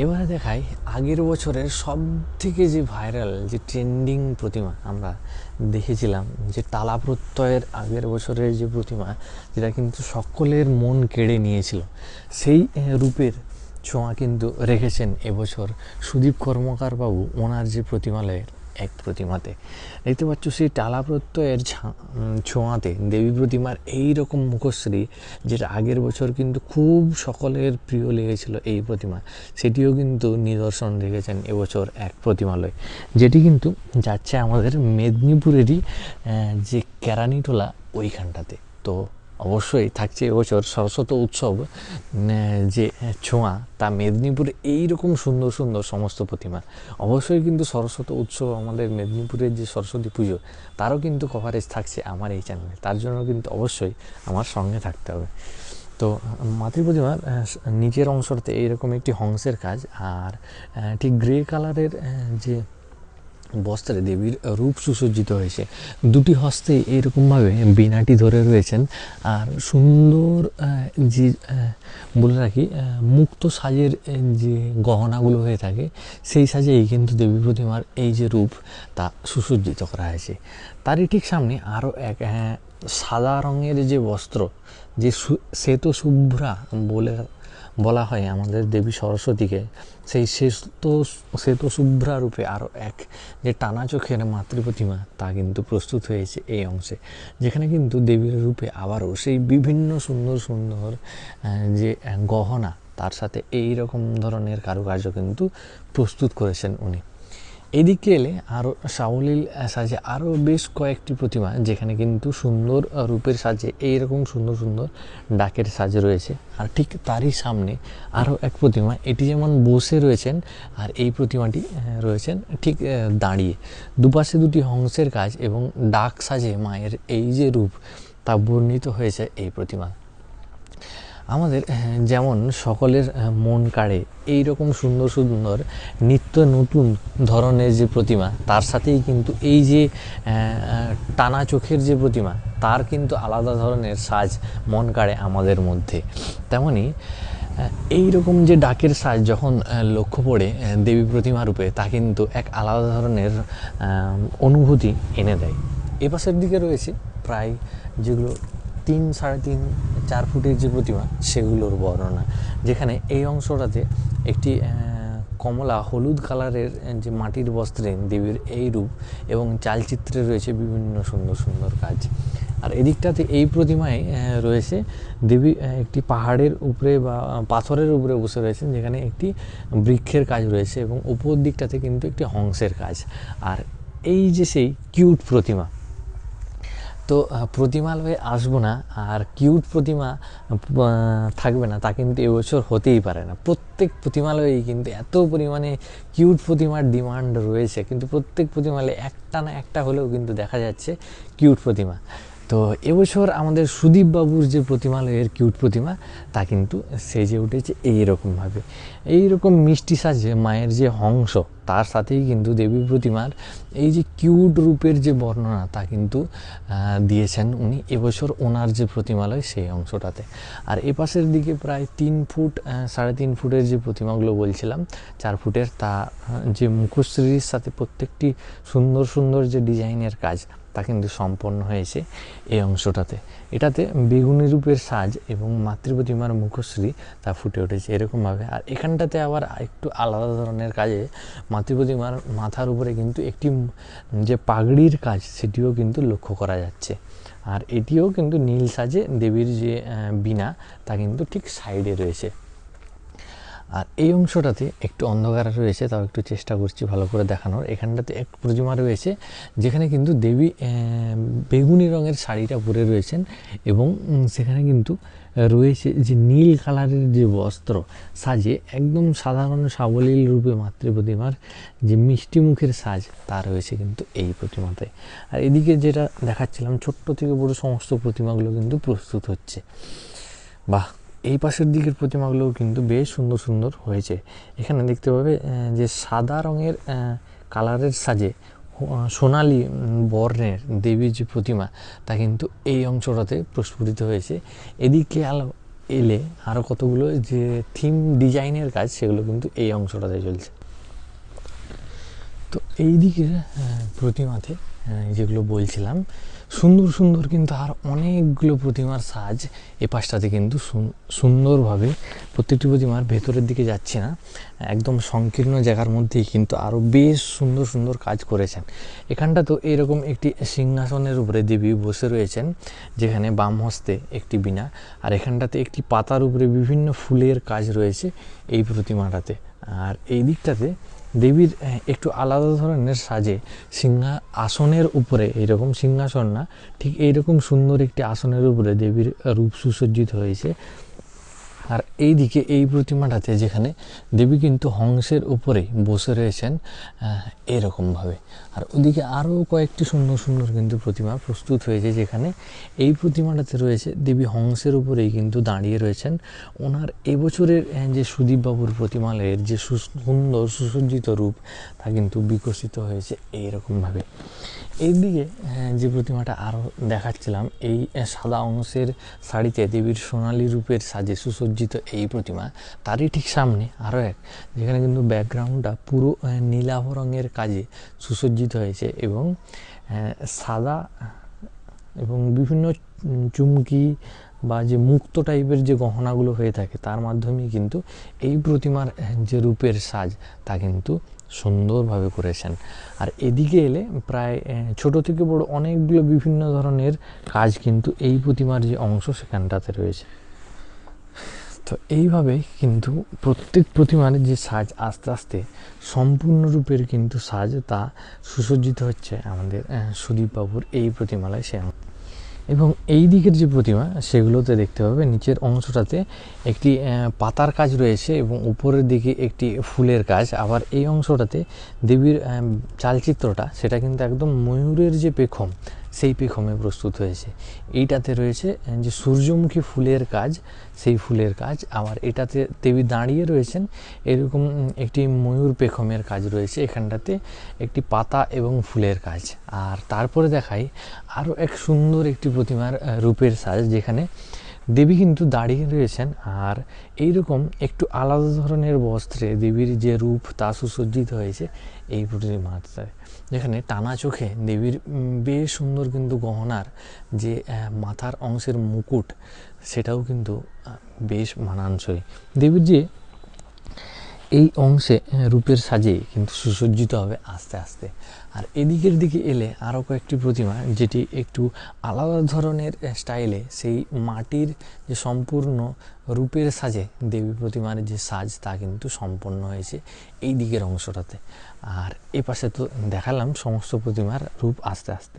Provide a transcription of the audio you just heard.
এবারে দেখাই আগের বছরের সবথেকে যে ভাইরাল যে ট্রেন্ডিং প্রতিমা আমরা দেখেছিলাম, যে টালা প্রত্যয়ের আগের বছরের যে প্রতিমা, যেটা কিন্তু সকলের মন কেড়ে নিয়েছিল, সেই রূপের ছোঁয়া কিন্তু রেখেছেন এবছর সুদীপ কর্মকার বাবু ওনার যে প্রতিমালয়ের এক প্রতিমাতে। দেখতে পাচ্ছ সেই টালা প্রত্যয়ের ছোঁয়াতে দেবী প্রতিমার এই রকম মুখশ্রী, যেটা আগের বছর কিন্তু খুব সকলের প্রিয় লেগেছিল এই প্রতিমা, সেটিও কিন্তু নিদর্শন রেখেছেন এবছর এক প্রতিমালয়, যেটি কিন্তু যাচ্ছে আমাদের মেদিনীপুরেরই যে কেরানিটোলা ওইখানটাতে। তো অবশ্যই থাকছে এবছর সরস্বতী উৎসব যে ছোঁয়া, তা মেদিনীপুরে এইরকম সুন্দর সুন্দর সমস্ত প্রতিমা। অবশ্যই কিন্তু সরস্বতী উৎসব, আমাদের মেদিনীপুরের যে সরস্বতী পুজো, তারও কিন্তু কভারেজ থাকছে আমার এই চ্যানেলে, তার জন্য কিন্তু অবশ্যই আমার সঙ্গে থাকতে হবে। তো মাতৃ প্রতিমার নিচের অংশটাতে এইরকম একটি হংসের কাজ, আর ঠিক গ্রে কালারের যে বস্ত্রে দেবীর রূপ সুসজ্জিত হয়েছে, দুটি হস্তে এইরকমভাবে বীণাটি ধরে রয়েছেন, আর সুন্দর যে বলে রাখি মুক্ত সাজের যে গহনাগুলো হয়ে থাকে, সেই সাজেই কিন্তু দেবী প্রতিমার এই যে রূপ, তা সুসজ্জিত করা হয়েছে। তারই ঠিক সামনে আরও এক সাদা রঙের যে বস্ত্র, যে শ্বেত শুভ্রা বলা হয় আমাদের দেবী সরস্বতীকে, সেই শ্বেত শুভ্রা রূপে আরও এক যে টানা চোখের মাতৃ প্রতিমা, তা কিন্তু প্রস্তুত হয়েছে এই অংশে, যেখানে কিন্তু দেবীর রূপে আবারও সেই বিভিন্ন সুন্দর সুন্দর যে গহনা, তার সাথে এই রকম ধরনের কারুকার্য কিন্তু প্রস্তুত করেছেন উনি। এদিকে এলে আরও সাবলীল সাজে আরও বেশ কয়েকটি প্রতিমা, যেখানে কিন্তু সুন্দর রূপের সাজে এইরকম সুন্দর সুন্দর ডাকের সাজ রয়েছে। আর ঠিক তারই সামনে আরও এক প্রতিমা, এটি যেমন বসে রয়েছেন, আর এই প্রতিমাটি রয়েছেন ঠিক দাঁড়িয়ে। দুপাশে দুটি হংসের কাজ এবং ডাক সাজে মায়ের এই যে রূপ, তা বর্ণিত হয়েছে এই প্রতিমা। আমাদের যেমন সকলের মন কাড়ে এই রকম সুন্দর সুন্দর নিত্য নতুন ধরনের যে প্রতিমা, তার সাথেই কিন্তু এই যে টানা চোখের যে প্রতিমা, তার কিন্তু আলাদা ধরনের সাজ মন কাড়ে আমাদের মধ্যে। তেমনি এই রকম যে ডাকের সাজ যখন লক্ষ্য পড়ে দেবী প্রতিমা রূপে, তা কিন্তু এক আলাদা ধরনের অনুভূতি এনে দেয়। এপাশের দিকে রয়েছে প্রায় যেগুলো 3-3.5-4 ফুটের যে প্রতিমা, সেগুলোর বর্ণনা, যেখানে এই অংশটাতে একটি কমলা হলুদ কালারের যে মাটির বস্ত্রে দেবীর এই রূপ, এবং চালচিত্রে রয়েছে বিভিন্ন সুন্দর সুন্দর কাজ। আর এদিকটাতে এই প্রতিমায় রয়েছে দেবী একটি পাহাড়ের উপরে বা পাথরের উপরে বসে রয়েছেন, যেখানে একটি বৃক্ষের কাজ রয়েছে, এবং উপর দিকটাতে কিন্তু একটি হংসের কাজ। আর এই যে সেই কিউট প্রতিমা, তো প্রতিমালয়ে আসবো না আর কিউট প্রতিমা থাকবে না, তা কিন্তু এবছর হতেই পারে না। প্রত্যেক প্রতিমালয়েই কিন্তু এত পরিমাণে কিউট প্রতিমার ডিমান্ড রয়েছে, কিন্তু প্রত্যেক প্রতিমালয়ে একটা না একটা হলেও কিন্তু দেখা যাচ্ছে কিউট প্রতিমা। তো এবছর আমাদের সুদীপ বাবুর যে প্রতিমালয়ের কিউট প্রতিমা, তা কিন্তু সেজে উঠেছে এইরকমভাবে, এইরকম মিষ্টি সাজে মায়ের যে হংস, তার সাথেই কিন্তু দেবী প্রতিমার এই যে কিউট রূপের যে বর্ণনা, তা কিন্তু দিয়েছেন উনি এবছর ওনার যে প্রতিমালয় সেই অংশটাতে। আর এপাশের দিকে প্রায় 3 ফুট 3.5 ফুটের যে প্রতিমাগুলো বলছিলাম, 4 ফুটের, তা যে মুখশ্রীর সাথে প্রত্যেকটি সুন্দর সুন্দর যে ডিজাইনের কাজ, তা কিন্তু সম্পন্ন হয়েছে এই অংশটাতে। এটাতে বেগুনি রূপের সাজ এবং মাতৃ প্রতিমার মুখশ্রী, তা ফুটে উঠেছে এরকমভাবে। আর এখানটাতে আবার একটু আলাদা ধরনের কাজে মাতৃ প্রতিমার মাথার উপরে কিন্তু একটি যে পাগড়ির কাজ, সেটিও কিন্তু লক্ষ্য করা যাচ্ছে। আর এটিও কিন্তু নীল সাজে দেবীর যে বীণা, তা কিন্তু ঠিক সাইডে রয়েছে। আর এই অংশটাতে একটু অন্ধকার রয়েছে, তাও একটু চেষ্টা করছি ভালো করে দেখানোর। এখানটাতে এক প্রতিমা রয়েছে, যেখানে কিন্তু দেবী বেগুনি রঙের শাড়িটা পরে রয়েছেন, এবং সেখানে কিন্তু রয়েছে যে নীল কালারের যে বস্ত্র সাজে একদম সাধারণ সাবলীল রূপে মাতৃ প্রতিমার যে মিষ্টি মুখের সাজ, তা রয়েছে কিন্তু এই প্রতিমাতে। আর এদিকে যেটা দেখাচ্ছিলাম, ছোট্ট থেকে বড় সমস্ত প্রতিমাগুলো কিন্তু প্রস্তুত হচ্ছে। বাহ, এই পাশের দিকের প্রতিমাগুলোও কিন্তু বেশ সুন্দর সুন্দর হয়েছে। এখানে দেখতে পাবে যে সাদা রঙের কালারের সাজে সোনালি বর্ণের দেবীর যে প্রতিমা, তা কিন্তু এই অংশটাতে প্রস্ফুটিত হয়েছে। এদিকে এলে আরও কতগুলো যে থিম ডিজাইনের কাজ সেগুলো কিন্তু এই অংশটাতে চলছে। তো এই দিকের প্রতিমাতে যেগুলো বলছিলাম সুন্দর সুন্দর কিন্তু আর অনেকগুলো প্রতিমার সাজ এ পাশটাতে কিন্তু সুন্দরভাবে প্রত্যেকটি প্রতিমার ভেতরের দিকে যাচ্ছে না, একদম সংকীর্ণ জায়গার মধ্যেই কিন্তু আরও বেশ সুন্দর সুন্দর কাজ করেছেন। এখানটা তো এরকম একটি সিংহাসনের উপরে দেবী বসে রয়েছেন, যেখানে বাম হস্তে একটি বীণা, আর এখানটাতে একটি পাতার উপরে বিভিন্ন ফুলের কাজ রয়েছে এই প্রতিমাটাতে। আর এই দিকটাতে দেবীর একটু আলাদা ধরনের সাজে আসনের উপরে, এইরকম সিংহাসন না, ঠিক এইরকম সুন্দর একটি আসনের উপরে দেবীর রূপ সুসজ্জিত হয়েছে। আর এই দিকে এই প্রতিমাটাতে যেখানে দেবী কিন্তু হংসের উপরেই বসে রয়েছেন এরকমভাবে। আর ওদিকে আরও কয়েকটি সুন্দর সুন্দর কিন্তু প্রতিমা প্রস্তুত হয়েছে, যেখানে এই প্রতিমাটাতে রয়েছে দেবী হংসের উপরেই কিন্তু দাঁড়িয়ে রয়েছেন। ওনার এবছরের যে সুদীপবাবুর প্রতিমালয়ের যে সুন্দর সুসজ্জিত রূপ তা কিন্তু বিকশিত হয়েছে এইরকমভাবে। এইদিকে যে প্রতিমাটা আরও দেখাচ্ছিলাম, এই সাদা অংশের শাড়িতে দেবীর সোনালী রূপের সাজে সুসজ্জিত এই প্রতিমা, তারই ঠিক সামনে আরও এক, যেখানে কিন্তু ব্যাকগ্রাউন্ডটা পুরো নীলাভ রঙের কাজে সুসজ্জিত হয়েছে এবং সাদা এবং বিভিন্ন চুমকি বা যে মুক্ত টাইপের যে গহনাগুলো হয়ে থাকে তার মাধ্যমেই কিন্তু এই প্রতিমার যে রূপের সাজ তা কিন্তু সুন্দরভাবে করেছেন। আর এদিকে এলে প্রায় ছোট থেকে বড় অনেকগুলো বিভিন্ন ধরনের কাজ কিন্তু এই প্রতিমার যে অংশ সেখানটাতে রয়েছে। তো এইভাবে কিন্তু প্রত্যেক প্রতিমার যে সাজ আস্তে আস্তে সম্পূর্ণরূপের কিন্তু সাজ তা সুসজ্জিত হচ্ছে আমাদের সুদীপবাবুর এই প্রতিমালয় সে। এবং এই দিকের যে প্রতিমা সেগুলোতে দেখতে পাবে নিচের অংশটাতে একটি পাতার কাজ রয়েছে এবং উপরের দিকে একটি ফুলের কাজ। আবার এই অংশটাতে দেবীর চালচিত্রটা সেটা কিন্তু একদম ময়ূরের যে পেখম সেই পেখমে প্রস্তুত হয়েছে। এইটাতে রয়েছে যে সূর্যমুখী ফুলের কাজ, সেই ফুলের কাজ। আবার এটাতে দেবী দাঁড়িয়ে রয়েছেন, এরকম একটি ময়ূর পেখমের কাজ রয়েছে এখানটাতে, একটি পাতা এবং ফুলের কাজ। আর তারপরে দেখাই আরও এক সুন্দর একটি প্রতিমার রূপের সাজ, যেখানে দেবী কিন্তু দাঁড়িয়ে রয়েছেন আর এইরকম একটু আলাদা ধরনের বস্ত্রে দেবীর যে রূপ তা সুসজ্জিত হয়েছে এই প্রতিমাতে, যেখানে টানা চোখে দেবীর বেশ সুন্দর কিন্তু গহনার যে মাথার অংশের মুকুট সেটাও কিন্তু বেশ মানানসই। দেবীর যে এই অংশে রূপের সাজে কিন্তু সুসজ্জিত হবে আস্তে আস্তে। আর এদিকের দিকে এলে আরও কয়েকটি প্রতিমা যেটি একটু আলাদা ধরনের স্টাইলে সেই মাটির যে সম্পূর্ণ রূপের সাজে দেবী প্রতিমার যে সাজ তা কিন্তু সম্পন্ন হয়েছে এই দিকের অংশটাতে। আর এ পাশে তো দেখালাম সমস্ত প্রতিমার রূপ আস্তে আস্তে।